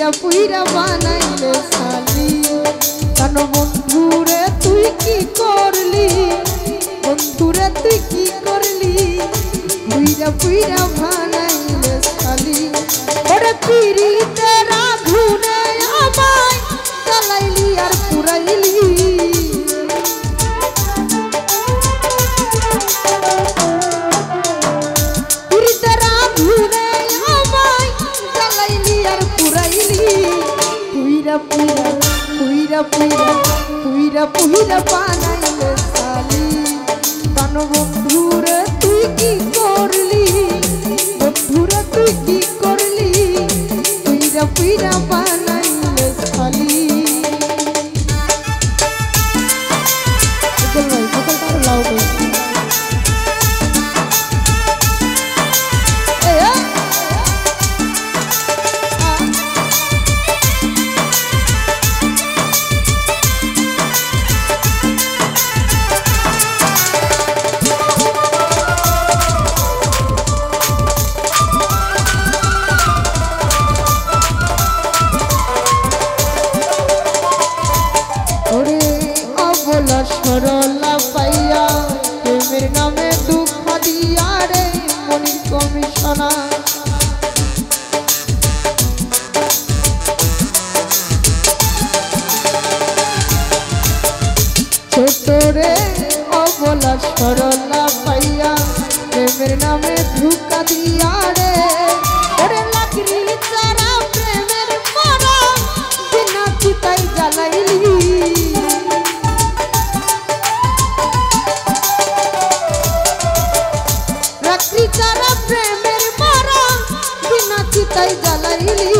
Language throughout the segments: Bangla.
পুইরা বানাইলে সালি কেন বন্ধুরে তুই কি করলি বন্ধুরে তুই কি করলি পুইরা বানাইলে সালি ওরে পিরিতে রাধুনে আমায় জ্বালাইলি আর পুরাইলি পিরিতে রাধুনে আমায় জ্বালাইলি আর পুরাইলি পুইরা বানাইলে সালি কেন বন্ধুরে তুই কি করলি বন্ধুরে তুই কি করলি পুইরা বানাইলে সালি চল ভাই সকল তার লাও সরলা পাইয়া প্রেমের নামে দুঃখ দিয়া রে মনির কমিশনা ছোট রে অবলা সরলা পাইয়া প্রেমের নামে ধোঁকা দিয়া রে ওরে লাকড়ি চারা প্রেমের মারা বিনা চিতাই জ্বালাইলি চারা প্রেমের মারা বিনা চিতাই জ্বালাইলি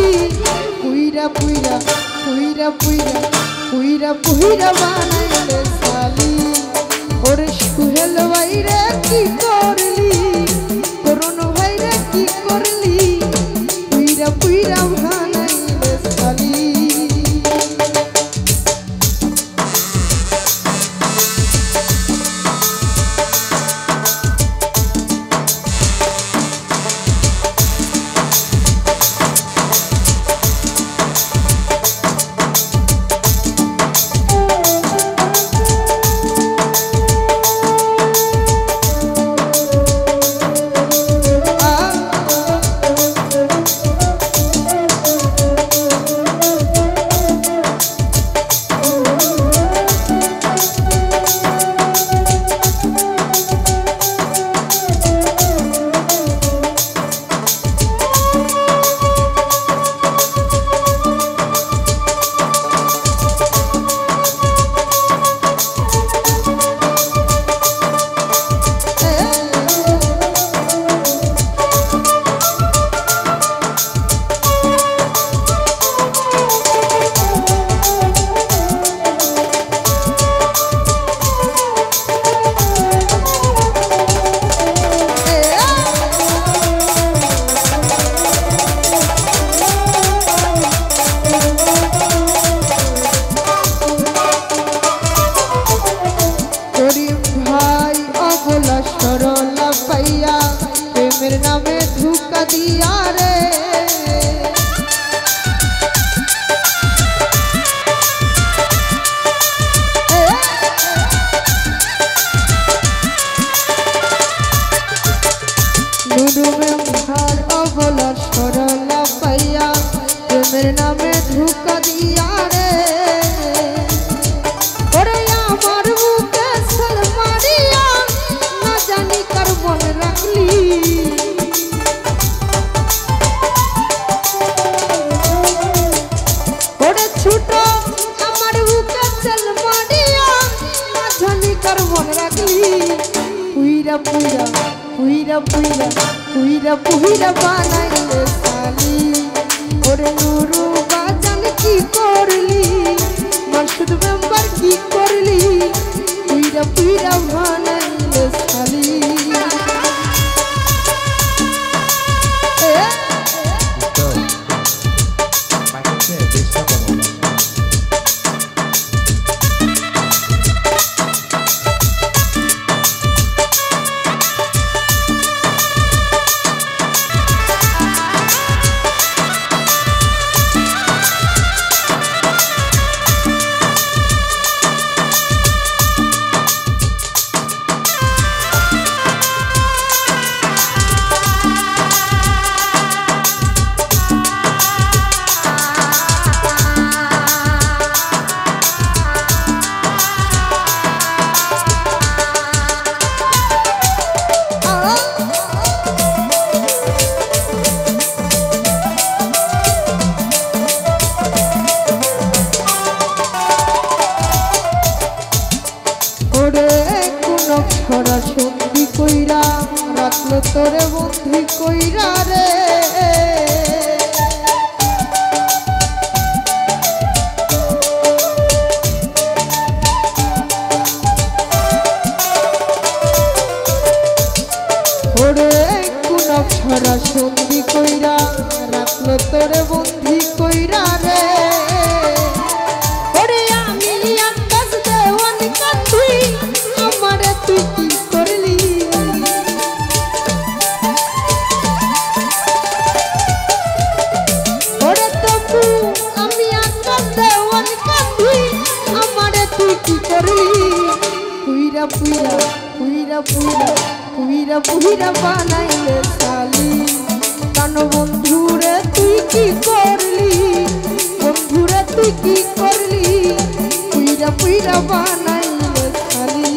পুইরা বানাইলে সালি ওরে সুহেল ভাইরে কি করলি করুন ভাইরে কি করলি পুইরা বানাইলে সালি সরলা পাইয়া প্রেমের নামে ধোঁকা দিয়া রে অবলা সরলা পাইয়া প্রেমের নামে ধোঁকা দিয়া রে ওরে আমার বুকে সালমারিয়া না জানি কার মনে রাখলি ওরে ছোট আমার বুকে সালমারিয়া না জানি কার মনে রাখলি পুইরা বানাইলে সালি ওরে নুরু বাজান কি করলি মাসুদ মেম্বার কি করলি পুইরা বানাইলে সালি বন্ধি কইরা রে ওরে আমি আকাশ দেওয়ান কাঁদি আমারে তুই কি করলি ওরে তবু আমি আকাশ দেওয়ান কাঁদি আমারে তুই কি করলি পুইরা পুইরা পুইরা পুইরা পুইরা পুইরা বানাইলে সালি কান বন্ধুরে তুই কি করলি বন্ধুরে তুই কি করলি পুইরা পুইরা বানাইলে সালি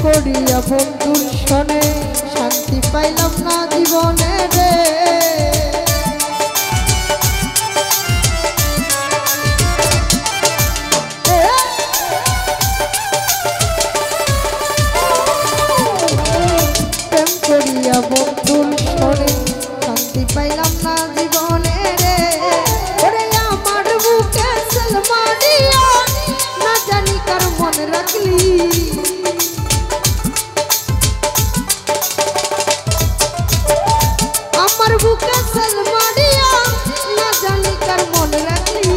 করিয়া বন্ধুর শোনে শান্তি পাইলাম না জীবনে রে প্রেম করিয়া বন্ধুর শোনে শান্তি পাইলাম না জীবনে রে ওরে আমার বুকে সালমানিয়া না জানি কার মনে রাখলি বুকে সালমানিয়া না জানি কার মনে রাখলি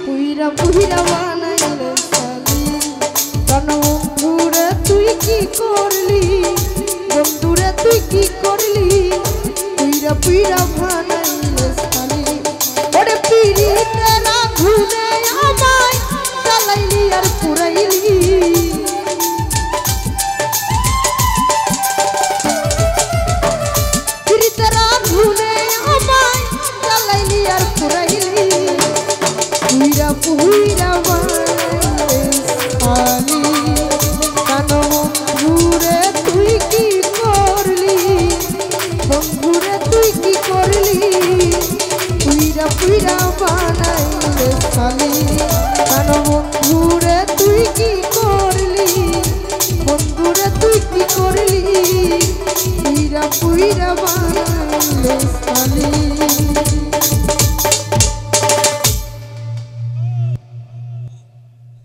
পুইরা পুইরা বানাইলে সালি কান বন্ধুরে তুই কি করলি বন্ধুরে তুই কি করলি পুইরা পুইরা বানাইলে সালি ওরে পিরিতে না ঘুরে আমায় জ্বালাইলি আর পুরাইলি পুইরা বানাইলে সালি কান বন্ধুরে তুই কি করলি বন্ধুরে তুই কি করলি পুইরা পুইরা বানাইলে সালি কান বন্ধুরে তুই কি করলি বন্ধুরে তুই কি করলি পুইরা পুইরা